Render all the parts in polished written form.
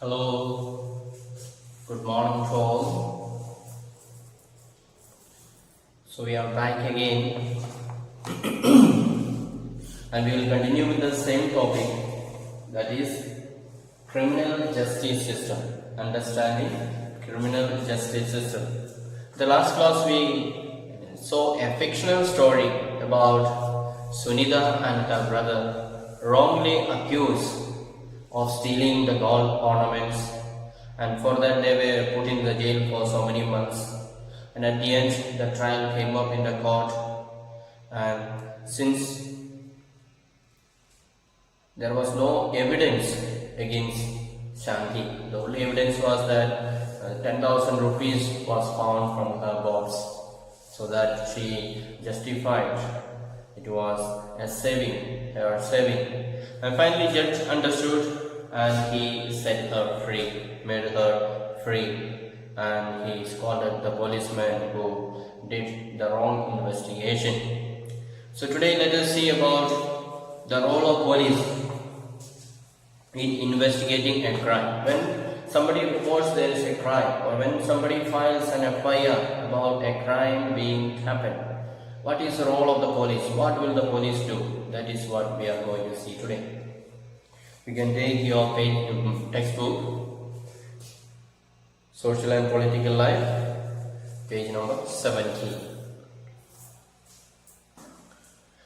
Hello, good morning to all. So we are back again and we will continue with the same topic, that is criminal justice system. Understanding criminal justice system. The last class we saw a fictional story about Sunita and her brother wrongly accused of stealing the gold ornaments, and for that they were put in the jail for so many months, and at the end the trial came up in the court. And since there was no evidence against Shanti, the only evidence was that 10,000 rupees was found from her box, so that she justified it was a saving, her saving. And finally judge understood and he set her free, made her free, and he scolded the policeman who did the wrong investigation. So today let us see about the role of police in investigating a crime. When somebody reports there is a crime, or when somebody files an FIR about a crime being happened, what is the role of the police? What will the police do? That is what we are going to see today. You can take your textbook, Social and Political Life, page number 17.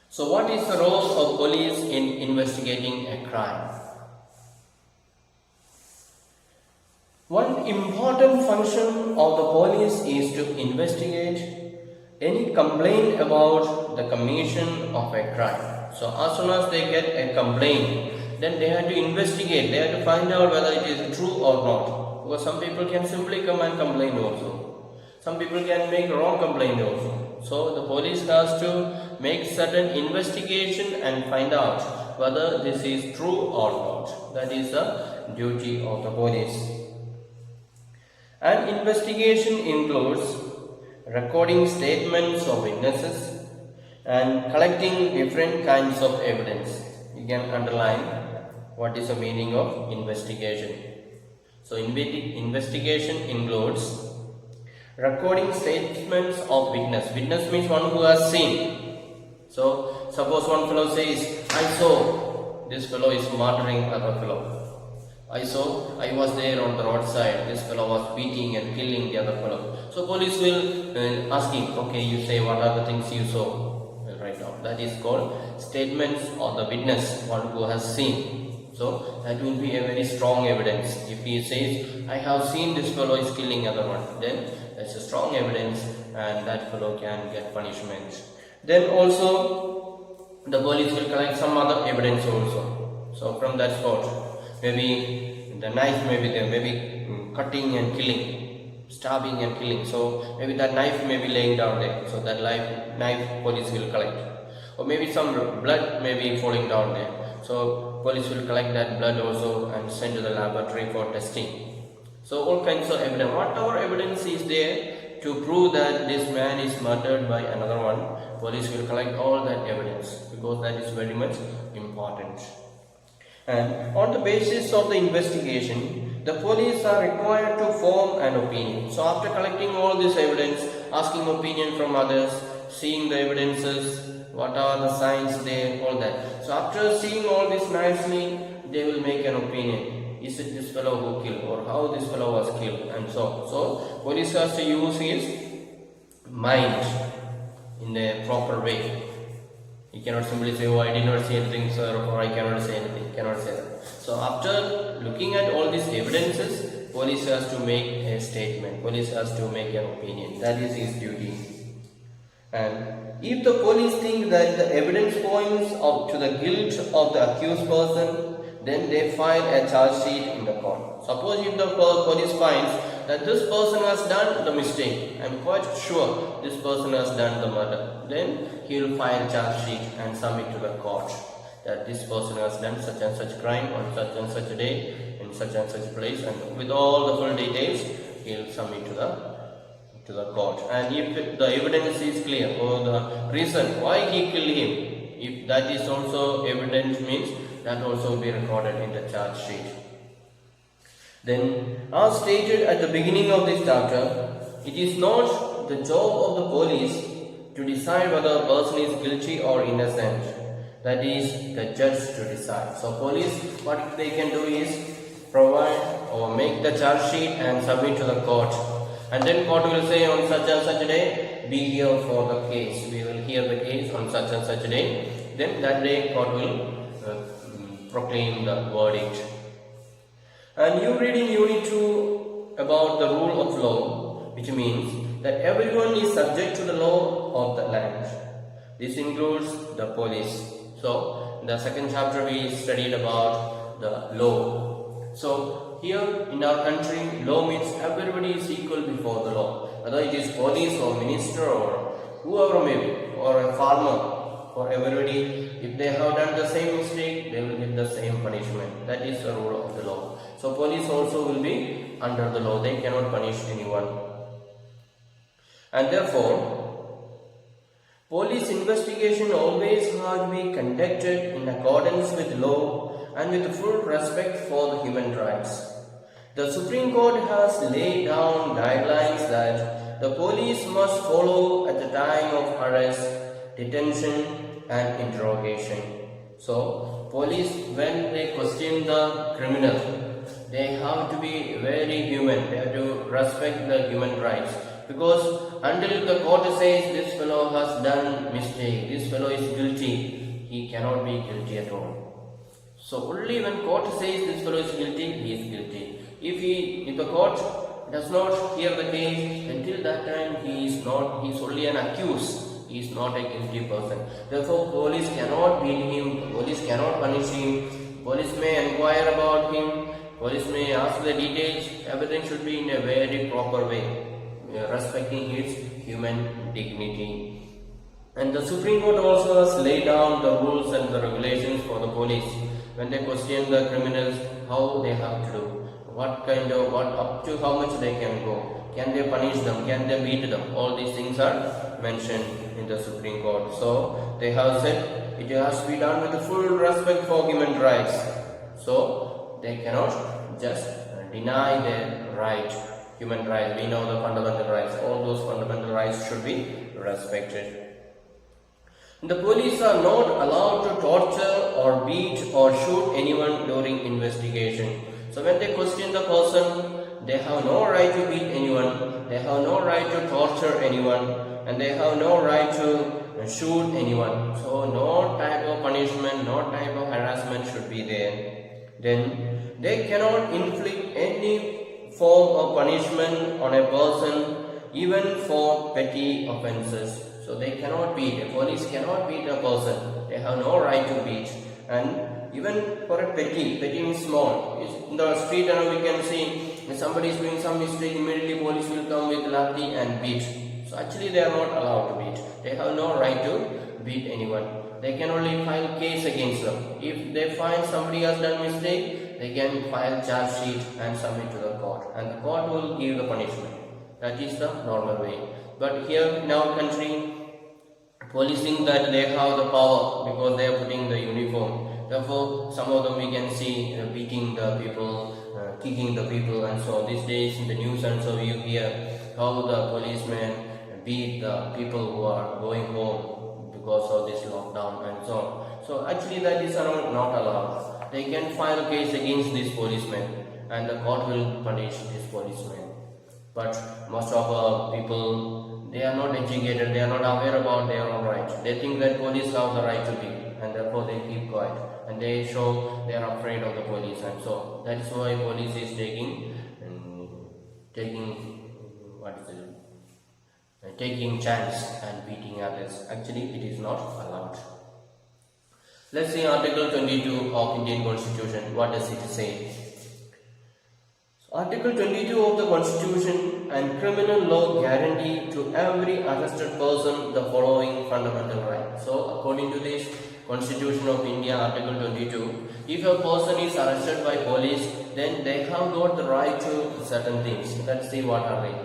So what is the role of police in investigating a crime? One important function of the police is to investigate any complaint about the commission of a crime. So as soon as they get a complaint, then they have to investigate, they have to find out whether it is true or not. Because some people can simply come and complain also. Some people can make wrong complaint also. So the police has to make certain investigation and find out whether this is true or not. That is the duty of the police. An investigation includes recording statements of witnesses and collecting different kinds of evidence. You can underline what is the meaning of investigation. So investigation includes recording statements of witness. Witness means one who has seen. So suppose one fellow says, I saw this fellow is murdering other fellow. I was there on the roadside, this fellow was beating and killing the other fellow. So police will ask him, okay, you say what are the things you saw right now. That is called statements of the witness, one who has seen. So that will be a very strong evidence. If he says, I have seen this fellow is killing other one, then that's a strong evidence and that fellow can get punishment. Then also the police will collect some other evidence also. So from that spot, maybe the knife may be there, maybe cutting and killing, stabbing and killing. So maybe that knife may be laying down there. So that knife police will collect. Or maybe some blood may be falling down there. So police will collect that blood also and send to the laboratory for testing. So all kinds of evidence, whatever evidence is there to prove that this man is murdered by another one, police will collect all that evidence, because that is very much important. And on the basis of the investigation, the police are required to form an opinion. So after collecting all this evidence, asking opinion from others, seeing the evidences, what are the signs there, all that. So after seeing all this nicely, they will make an opinion. Is it this fellow who killed, or how this fellow was killed, and so. So police has to use his mind in a proper way. He cannot simply say, oh, I did not see anything, sir, or I cannot say anything. He cannot say that. So after looking at all these evidences, police has to make a statement. Police has to make an opinion. That is his duty. And if the police think that the evidence points up to the guilt of the accused person, then they file a charge sheet in the court. Suppose if the police finds that this person has done the mistake, I am quite sure this person has done the murder, then he will file charge sheet and submit to the court that this person has done such and such crime on such and such a day in such and such place, and with all the full details he will submit to the court. And if the evidence is clear, or the reason why he killed him, if that is also evident, means that also will be recorded in the charge sheet. Then, as stated at the beginning of this chapter, it is not the job of the police to decide whether a person is guilty or innocent. That is the judge to decide. So police, what they can do is provide or make the charge sheet and submit to the court. And then court will say on such and such a day, be here for the case. We will hear the case on such and such a day. Then that day court will proclaim the verdict. And you read in Unit 2 about the rule of law, which means that everyone is subject to the law of the land. This includes the police. So, in the second chapter we studied about the law. So, here in our country, law means everybody is equal before the law. Whether it is police or minister or whoever may be, or a farmer. For everybody, if they have done the same mistake, they will get the same punishment. That is the rule of the law. So police also will be under the law. They cannot punish anyone. And therefore, police investigation always has to be conducted in accordance with law and with full respect for the human rights. The Supreme Court has laid down guidelines that the police must follow at the time of arrest, detention and interrogation. So, police, when they question the criminal, they have to be very human. They have to respect the human rights. Because until the court says this fellow has done mistake, this fellow is guilty, he cannot be guilty at all. So, only when court says this fellow is guilty, he is guilty. If the court does not hear the case, until that time he is only an accused. He is not a guilty person. Therefore, police cannot beat him, police cannot punish him, police may inquire about him, police may ask the details. Everything should be in a very proper way, respecting his human dignity. And the Supreme Court also has laid down the rules and the regulations for the police. When they question the criminals, how they have to do, up to how much they can go. Can they punish them? Can they beat them? All these things are mentioned in the Supreme Court. So, they have said it has to be done with full respect for human rights. So, they cannot just deny their right, human rights. We know the fundamental rights. All those fundamental rights should be respected. The police are not allowed to torture or beat or shoot anyone during investigation. So, when they question the person, they have no right to beat anyone, they have no right to torture anyone, and they have no right to shoot anyone. So no type of punishment, no type of harassment should be there. Then they cannot inflict any form of punishment on a person, even for petty offences. So they cannot beat, the police cannot beat a person, they have no right to beat. And even for a petty means small. In the street and we can see if somebody is doing some mistake, immediately police will come with lathi and beat. So actually they are not allowed to beat. They have no right to beat anyone. They can only file case against them. If they find somebody has done mistake, they can file charge sheet and submit to the court. And the court will give the punishment. That is the normal way. But here in our country, police think that they have the power because they are putting the uniform. Therefore, some of them we can see beating the people, kicking the people, and so these days in the news and so you hear how the policemen beat the people who are going home because of this lockdown and so on. So actually that is not allowed. They can file a case against these policemen and the court will punish these policemen. But most of people, they are not educated, they are not aware about their own rights. They think that police have the right to beat and therefore they keep quiet. And they show they are afraid of the police, and so that is why police is taking chance and beating others. Actually, it is not allowed. Let's see Article 22 of Indian Constitution. What does it say? So, Article 22 of the Constitution and criminal law guarantee to every arrested person the following fundamental rights. So, according to this Constitution of India, Article 22, if a person is arrested by police, then they have got the right to certain things. Let's see what are they.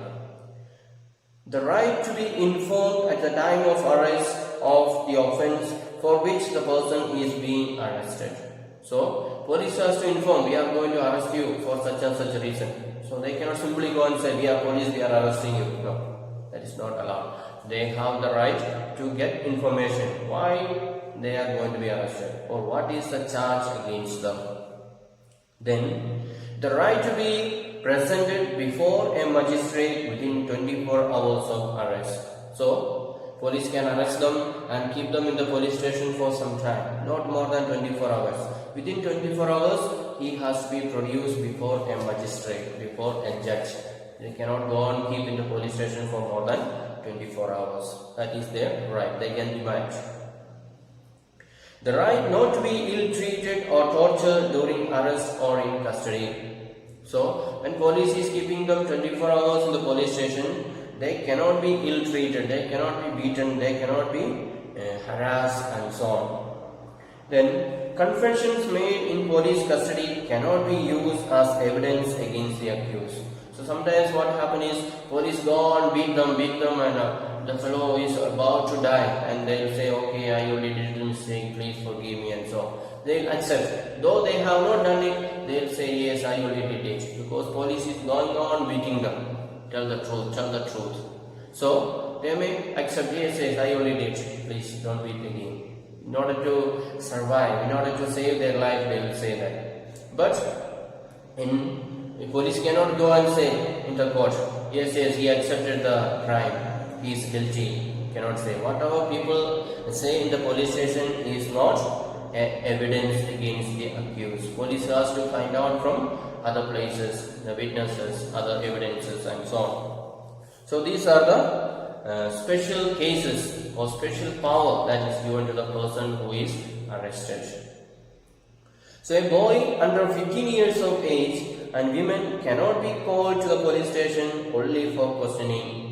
The right to be informed at the time of arrest of the offence for which the person is being arrested. So police has to inform, we are going to arrest you for such and such a reason. So they cannot simply go and say, we are police, we are arresting you. No, that is not allowed. They have the right to get information why they are going to be arrested or what is the charge against them. Then the right to be presented before a magistrate within 24 hours of arrest. So police can arrest them and keep them in the police station for some time, not more than 24 hours. Within 24 hours, he has to be produced before a magistrate, before a judge. They cannot go and keep in the police station for more than 24 hours. That is their right. They can demand. The right not to be ill-treated or tortured during arrest or in custody. So, when police is keeping them 24 hours in the police station, they cannot be ill-treated, they cannot be beaten, they cannot be harassed and so on. Then, confessions made in police custody cannot be used as evidence against the accused. So, sometimes what happens is, police go and beat them and the fellow is about to die and they will say, okay, I only did a mistake, please forgive me and so on. They will accept. Though they have not done it, they will say, yes, I only did it. Because police is going on beating them. Tell the truth, tell the truth. So, they may accept, yes, I only did, please don't beat again. In order to survive, in order to save their life, they will say that. But, the police cannot go and say in the court, yes, he accepted the crime, he is guilty. Cannot say. Whatever people say in the police station is not evidence against the accused. Police has to find out from other places, the witnesses, other evidences and so on. So these are the special cases or special power that is given to the person who is arrested. So a boy under 15 years of age and women cannot be called to the police station only for questioning.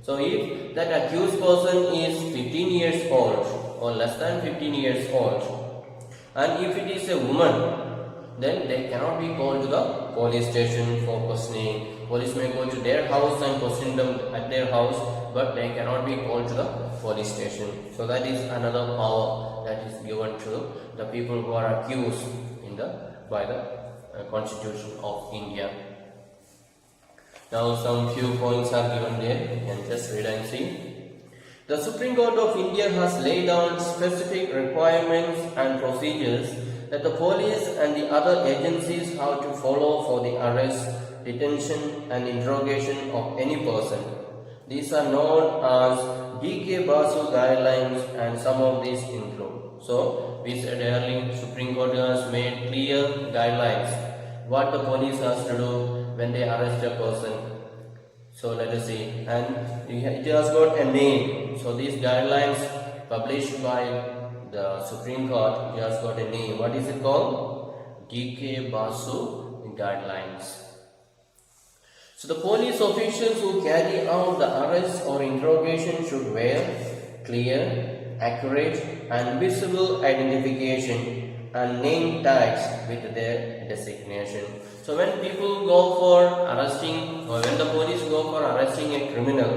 So if that accused person is 15 years old or less than 15 years old, and if it is a woman, then they cannot be called to the police station for questioning. Police may go to their house and question them at their house, but they cannot be called to the police station. So that is another power that is given to the people who are accused by the Constitution of India. Now some few points are given there. You can just read and see. The Supreme Court of India has laid down specific requirements and procedures that the police and the other agencies have to follow for the arrest, detention and interrogation of any person. These are known as D.K. Basu guidelines and some of these include. So, we said earlier, Supreme Court has made clear guidelines what the police has to do when they arrest a person. So let us see, and it has got a name. So these guidelines published by the Supreme Court, it has got a name. What is it called? D.K. Basu guidelines. So the police officials who carry out the arrest or interrogation should wear clear, accurate and visible identification and name tags with their designation. So when people go for arresting, or when the police go for arresting a criminal,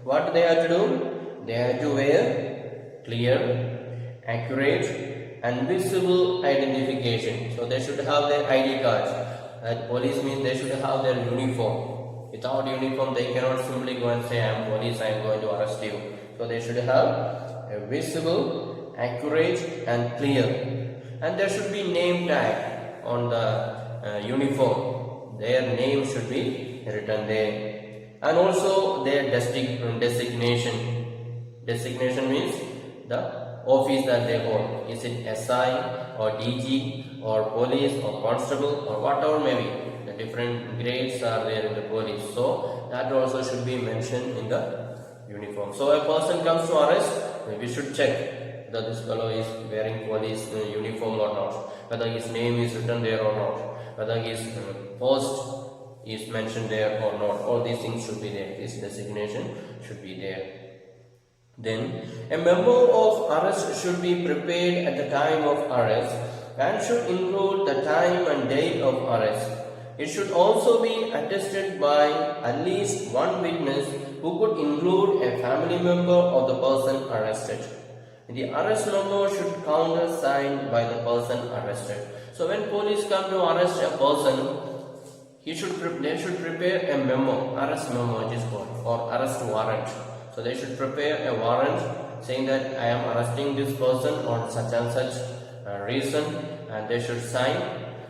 what they have to do? They have to wear clear, accurate and visible identification. So they should have their ID cards. That police means they should have their uniform. Without uniform, they cannot simply go and say, I am police, I am going to arrest you. So they should have a visible, accurate and clear. And there should be name tag on the uniform. Their name should be written there. And also their designation. Designation means the office that they hold. Is it SI or DG or police or constable or whatever may be. The different grades are there in the police. So that also should be mentioned in the uniform. So a person comes to arrest, we should check whether this fellow is wearing police uniform or not, whether his name is written there or not, whether his post is mentioned there or not. All these things should be there. His designation should be there. Then a memo of arrest should be prepared at the time of arrest and should include the time and date of arrest. It should also be attested by at least one witness who could include a family member of the person arrested. The arrest memo should countersign by the person arrested. So when police come to arrest a person, they should prepare a memo, arrest memo it is called, or arrest warrant. So they should prepare a warrant saying that I am arresting this person on such and such reason, and they should sign,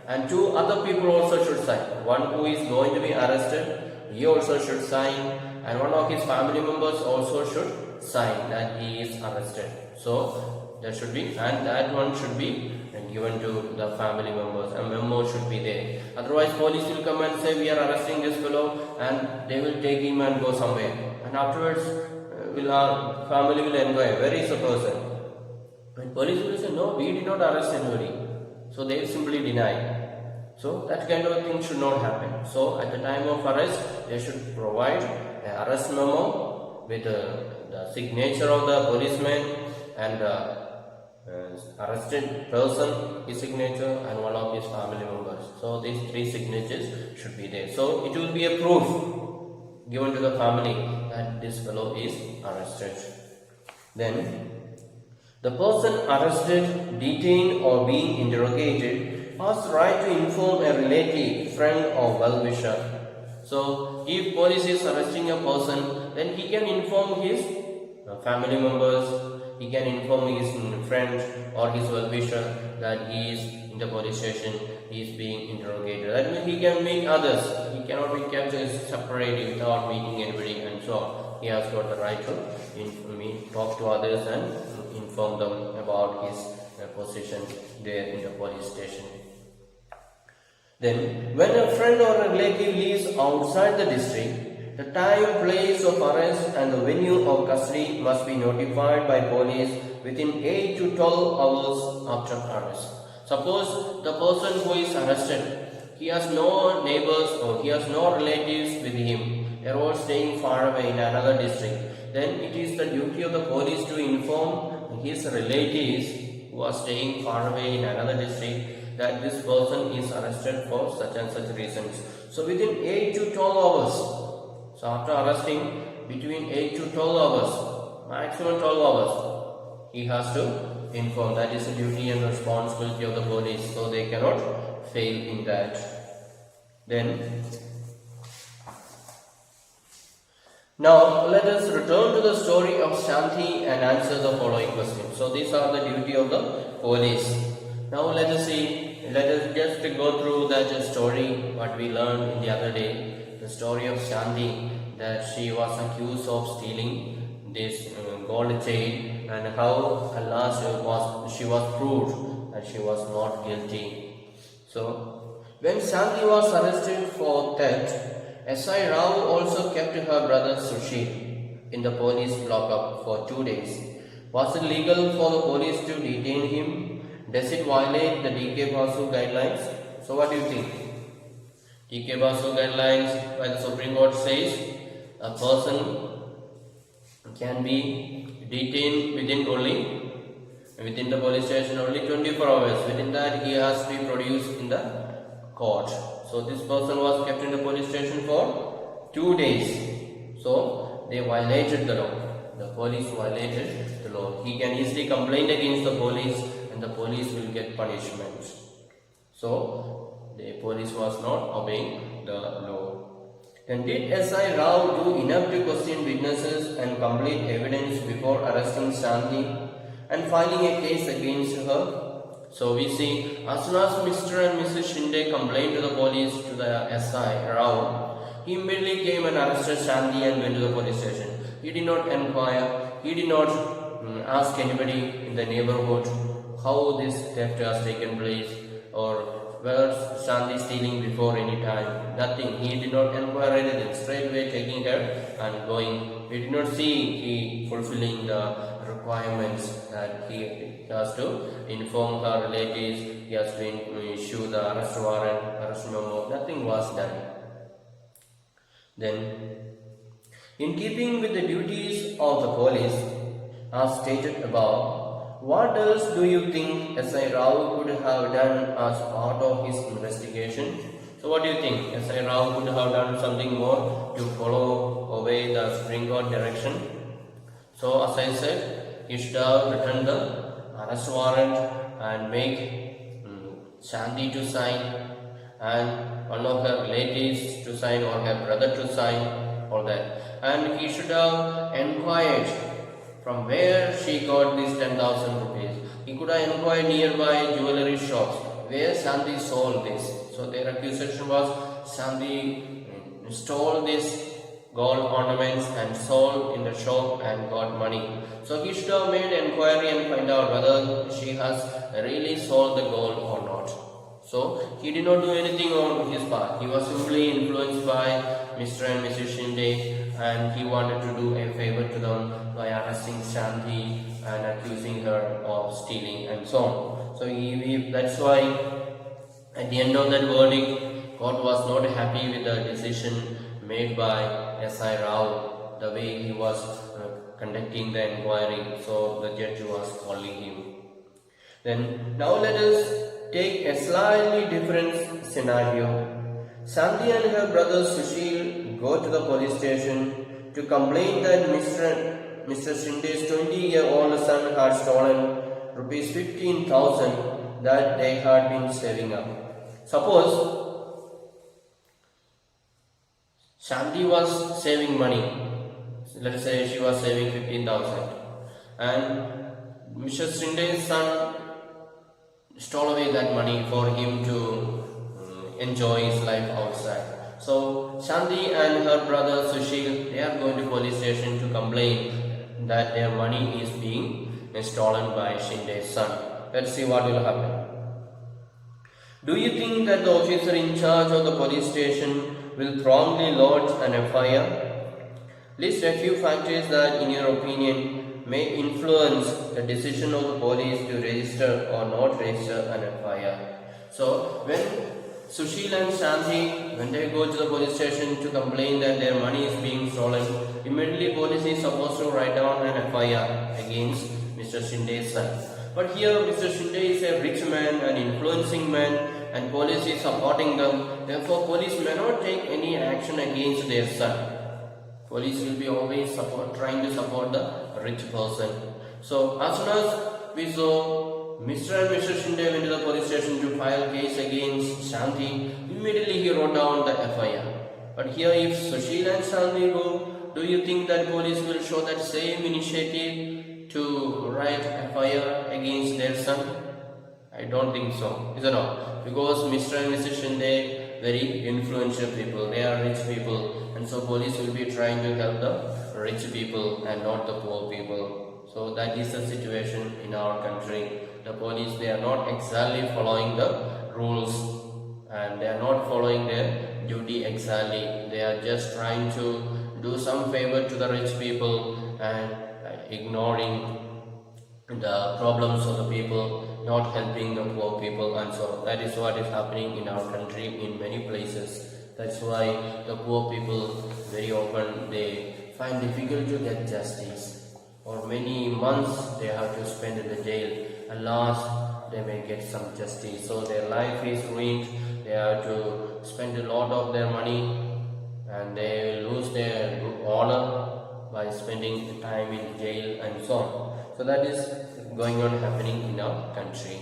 and two other people also should sign. One who is going to be arrested, he also should sign, and one of his family members also should sign that he is arrested. So there should be, and that one should be given to the family members. A memo should be there. Otherwise, police will come and say we are arresting this fellow, and they will take him and go somewhere. And afterwards, our family will inquire, where is the person? And police will say, no, we did not arrest anybody. So they simply deny. So that kind of thing should not happen. So at the time of arrest, they should provide an arrest memo with the signature of the policeman and arrested person, his signature, and one of his family members. So these three signatures should be there. So it will be a proof given to the family that this fellow is arrested. Then the person arrested, detained, or being interrogated has the right to inform a relative, friend, or well-wisher. So if police is arresting a person, then he can inform his family members, he can inform his friend or his well-wisher that he is in the police station, he is being interrogated. That means he can meet others. He cannot be kept separate without meeting anybody, and so on. He has got the right to talk to others and inform them about his position there in the police station. Then, when a friend or a relative lives outside the district, the time, place of arrest and the venue of custody must be notified by police within 8 to 12 hours after arrest. Suppose the person who is arrested, he has no neighbors or he has no relatives with him. They are all staying far away in another district. Then it is the duty of the police to inform his relatives who are staying far away in another district that this person is arrested for such and such reasons. So within 8 to 12 hours, so after arresting, between 8 to 12 hours, maximum 12 hours, he has to inform. That is the duty and responsibility of the police, so they cannot fail in that. Then, now let us return to the story of Shanti and answer the following questions. So these are the duty of the police. Now let us just go through that story what we learned in the other day. The story of Shanti, that she was accused of stealing this gold chain, and how at last she was proved that she was not guilty. So when Shanti was arrested for theft, S.I. Rao also kept her brother Sushil in the police lockup for 2 days. Was it legal for the police to detain him? Does it violate the D.K. Basu guidelines? So what do you think? D.K. Basu guidelines by the Supreme Court says a person can be detained within the police station only 24 hours. Within that, he has to be produced in the court. So this person was kept in the police station for 2 days. So they violated the law. The police violated the law. He can easily complain against the police, and the police will get punishment. So the police was not obeying the law. Then did S.I. Rao do enough to question witnesses and complete evidence before arresting Shanti and filing a case against her? So we see, as soon as Mr. and Mrs. Shinde complained to the police, to the S.I. Rao, he immediately came and arrested Shanti and went to the police station. He did not inquire, he did not ask anybody in the neighborhood how this theft has taken place, or whether Shanti stealing before any time. Nothing. He did not inquire anything. Straight away taking her and going. We did not see he fulfilling the requirements that he has to inform her relatives, he has to issue the arrest warrant, arrest memo. Nothing was done. Then, in keeping with the duties of the police, as stated above, what else do you think S.I. Rao could have done as part of his investigation? So what do you think? S.I. Rao could have done something more to follow obey the Supreme Court direction? So as I said, he should have written the arrest warrant and make Shanti to sign and one of her relatives to sign or her brother to sign, all that. And he should have inquired from where she got this 10,000 rupees. He could have inquired nearby jewelry shops where Shanti sold this. So their accusation was Shanti stole this gold ornaments and sold in the shop and got money. So he should have made inquiry and find out whether she has really sold the gold or not. So he did not do anything on his part. He was simply influenced by Mr. and Mrs. Shinde, and he wanted to do a favor to them by arresting Shanti and accusing her of stealing and so on. So that's why at the end of that verdict, God was not happy with the decision made by S.I. Rao, the way he was conducting the inquiry. So the judge was calling him. Then now let us take a slightly different scenario. Shanti and her brother Sushil go to the police station to complain that Mr. Shinde's 20-year-old son had stolen rupees 15,000 that they had been saving up. Suppose Shanti was saving money. Let's say she was saving 15,000 and Mr. Shinde's son stole away that money for him to enjoy his life outside. So Shanti and her brother Sushil, they are going to police station to complain that their money is being stolen by Shinde's son. Let's see what will happen. Do you think that the officer in charge of the police station will promptly lodge an FIR? List a few factors that, in your opinion, may influence the decision of the police to register or not register an FIR. So, when Sushil and Shanti, when they go to the police station to complain that their money is being stolen, immediately police is supposed to write down an FIR against Mr. Shinde's son. But here Mr. Shinde is a rich man, an influencing man, and police is supporting them. Therefore, police may not take any action against their son. Police will be always trying to support the rich person. So, as soon as we saw Mr. and Mr. Shinde went to the police station to file case against Shanti, immediately he wrote down the FIR. But here, if Sushil and Shanti go, do you think that police will show that same initiative to write FIR against their son? I don't think so, is it not? Because Mr. and Mrs. Shinde, very influential people, they are rich people, and so police will be trying to help the rich people and not the poor people. So that is the situation in our country. The police, they are not exactly following the rules and they are not following their duty exactly. They are just trying to do some favor to the rich people and ignoring the problems of the people, not helping the poor people, and so that is what is happening in our country in many places. That's why the poor people very often they find difficult to get justice, or many months they have to spend in the jail. At last they may get some justice, so their life is ruined. They have to spend a lot of their money and they lose their good honor by spending time in jail and so on. So that is going on happening in our country.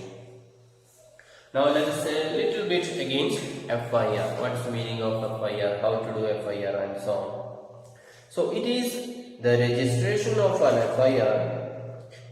Now let us say a little bit against FIR. What is the meaning of FIR? How to do FIR and so on. So it is the registration of an FIR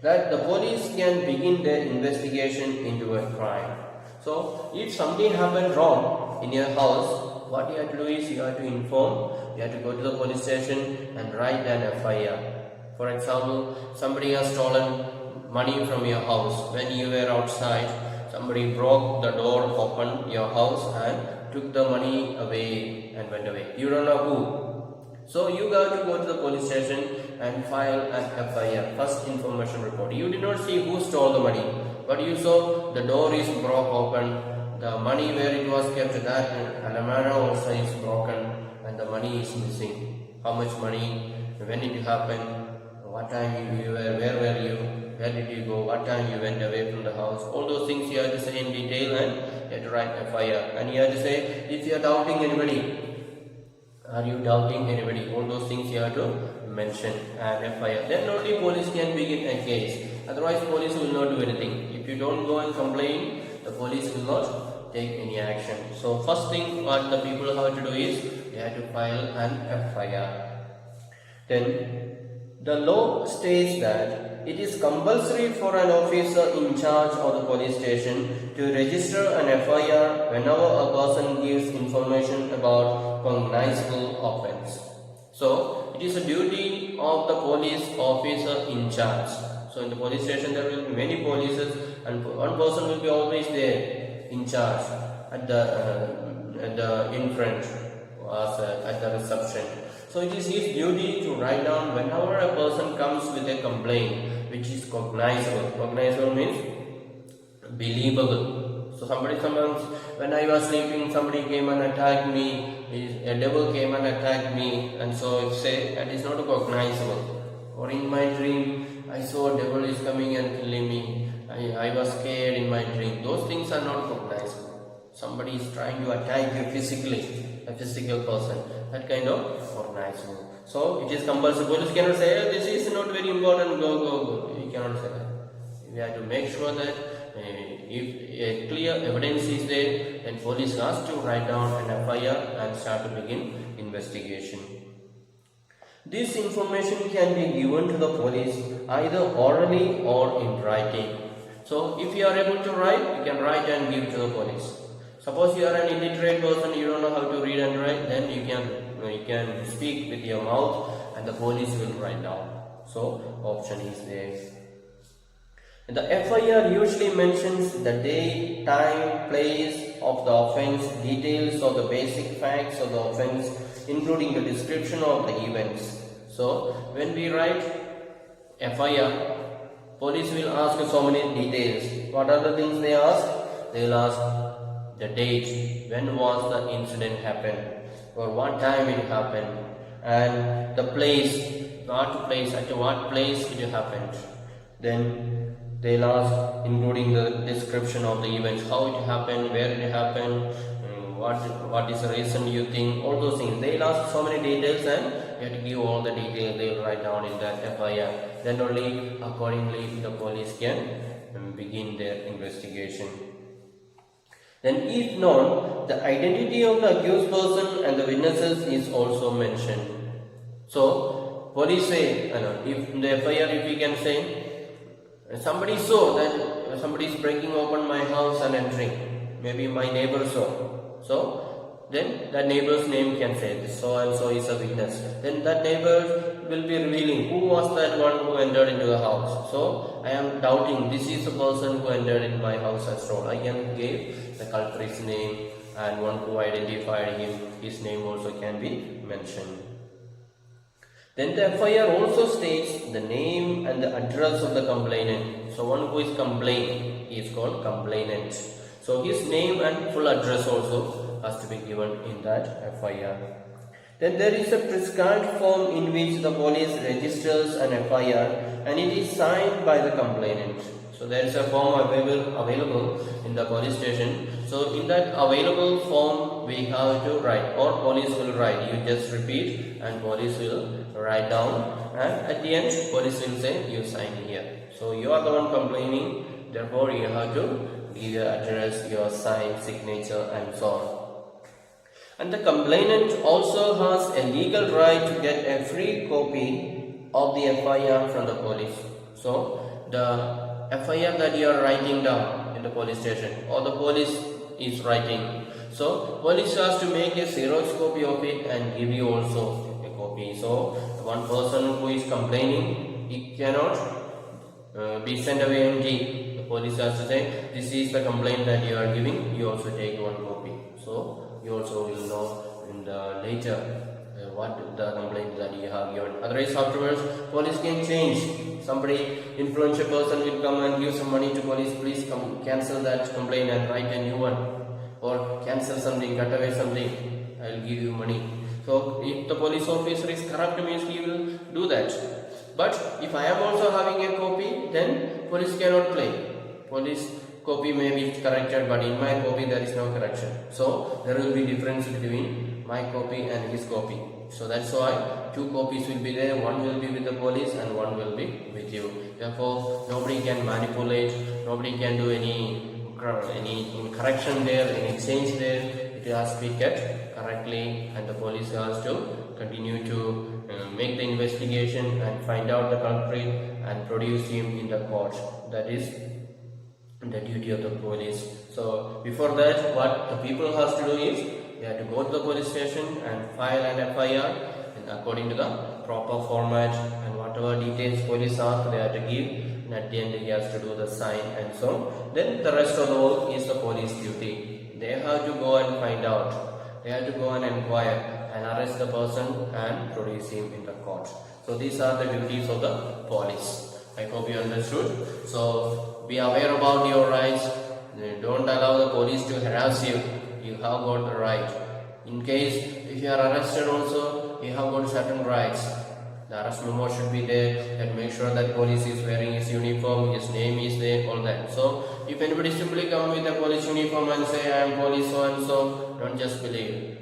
that the police can begin their investigation into a crime. So if something happened wrong in your house, what you have to do is you have to inform, you have to go to the police station and write an FIR. For example, somebody has stolen money from your house. When you were outside, somebody broke the door open your house and took the money away and went away. You don't know who. So you got to go to the police station and file an FIR, first information report. You did not see who stole the money, but you saw the door is broke open, the money where it was kept, that alamara also is broken and the money is missing. How much money, when it happened, what time you were, where were you, where did you go, what time you went away from the house. All those things you have to say in detail and you have to write FIR. And you have to say if you are doubting anybody, are you doubting anybody, all those things you have to mention an FIR. Then only police can begin a case. Otherwise, police will not do anything. If you don't go and complain, the police will not take any action. So first thing what the people have to do is they have to file an FIR. Then the law states that it is compulsory for an officer in charge of the police station to register an FIR whenever a person gives information about cognizable offence. So it is a duty of the police officer in charge. So in the police station there will be many polices and one person will be always there in charge at the in front at the reception. So it is his duty to write down whenever a person comes with a complaint which is cognizable. Cognizable means believable. So sometimes when I was sleeping, somebody came and attacked me, a devil came and attacked me, and so if say that is not cognizable. Or in my dream, I saw a devil is coming and killing me. I was scared in my dream. Those things are not cognizable. Somebody is trying to attack you physically, a physical person. That kind of cognizable. So it is compulsory. Police cannot say, this is not very important, go. You cannot say that. We have to make sure that if a clear evidence is there, then police has to write down an FIR and start to begin investigation. This information can be given to the police either orally or in writing. So if you are able to write, you can write and give to the police. Suppose you are an illiterate person, you don't know how to read and write, then you can speak with your mouth and the police will write down. So option is there. The FIR usually mentions the day, time, place of the offence, details of the basic facts of the offence, including the description of the events. So when we write FIR, police will ask so many details. What are the things they ask? They will ask the date, when was the incident happened, or what time it happened, and the place, at what place it happened. Then they'll ask including the description of the events, how it happened, where it happened, what is the reason you think, all those things. They'll ask so many details and you have to give all the details they will write down in that FIR. Then only accordingly the police can begin their investigation. Then if not, the identity of the accused person and the witnesses is also mentioned. So police say, if in the FIR if we can say, somebody saw that somebody is breaking open my house and entering, maybe my neighbor saw. So then that neighbor's name can say this, so and so is a witness. Then that neighbor will be revealing who was that one who entered into the house. So I am doubting this is the person who entered in my house and stole. I can give the culprit's name and one who identified him, his name also can be mentioned. Then the FIR also states the name and the address of the complainant. So one who is complaining, he is called complainant. So his name and full address also has to be given in that FIR. Then there is a prescribed form in which the police registers an FIR and it is signed by the complainant. So there is a form available in the police station. So in that available form we have to write, or police will write. You just repeat and police will write down, and at the end police will say you sign here. So you are the one complaining, therefore you have to give your address, your sign, signature and so on. And the complainant also has a legal right to get a free copy of the FIR from the police. So the FIR that you are writing down in the police station or the police is writing, so police has to make a Xerox copy of it and give you also a copy. So one person who is complaining, he cannot be sent away empty. The police has to say, this is the complaint that you are giving, you also take one copy. So you also will know in the later what the complaint that you have given. Otherwise afterwards police can change. Somebody influential person will come and give some money to police, please come cancel that complaint and write a new one, or cancel something, cut away something, I will give you money. So if the police officer is corrupt means he will do that. But if I am also having a copy, then police cannot claim. Police copy may be corrected, but in my copy there is no correction. So there will be difference between my copy and his copy. So that's why two copies will be there. One will be with the police and one will be with you. Therefore, nobody can manipulate. Nobody can do any correction there, any change there. It has to be kept correctly, and the police has to continue to make the investigation and find out the culprit and produce him in the court. That is the duty of the police. So before that, what the people has to do is they have to go to the police station and file an FIR and according to the proper format, and whatever details police ask they have to give, and at the end he has to do the sign and so on. Then the rest of the work is the police duty. They have to go and find out, they have to go and inquire and arrest the person and produce him in the court. So these are the duties of the police. I hope you understood. So be aware about your rights. Don't allow the police to harass you. You have got the right. In case if you are arrested also, you have got certain rights. The arrest memo should be there, and make sure that police is wearing his uniform, his name is there, all that. So if anybody simply come with a police uniform and say I am police so and so, don't just believe.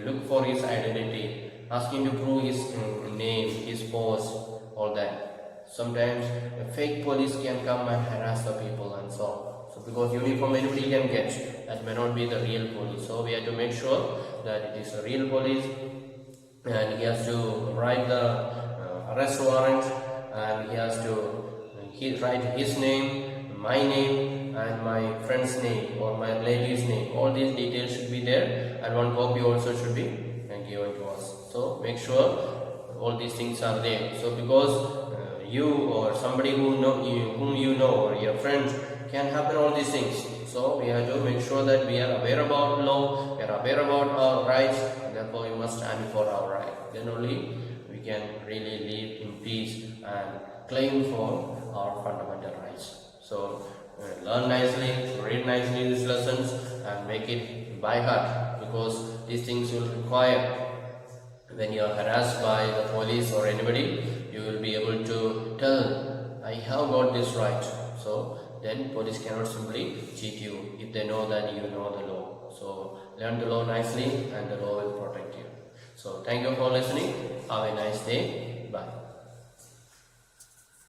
Look for his identity. Ask him to prove his name, his post, all that. Sometimes a fake police can come and harass the people and so on. So because uniform anybody can get, that may not be the real police. So we have to make sure that it is a real police, and he has to write the arrest warrant, and he has to write his name, my name, and my friend's name or my relative's name. All these details should be there, and one copy also should be given to us. So make sure all these things are there. So because you or somebody whom you know or your friend can happen all these things. So we have to make sure that we are aware about law, we are aware about our rights, and therefore we must stand for our right. Then only we can really live in peace and claim for our fundamental rights. So learn nicely, read nicely these lessons, and make it by heart, because these things will require when you are harassed by the police or anybody, you will be able to tell, I have got this right. So then police cannot simply cheat you if they know that you know the law. So learn the law nicely, and the law will protect you. So thank you for listening. Have a nice day. Bye.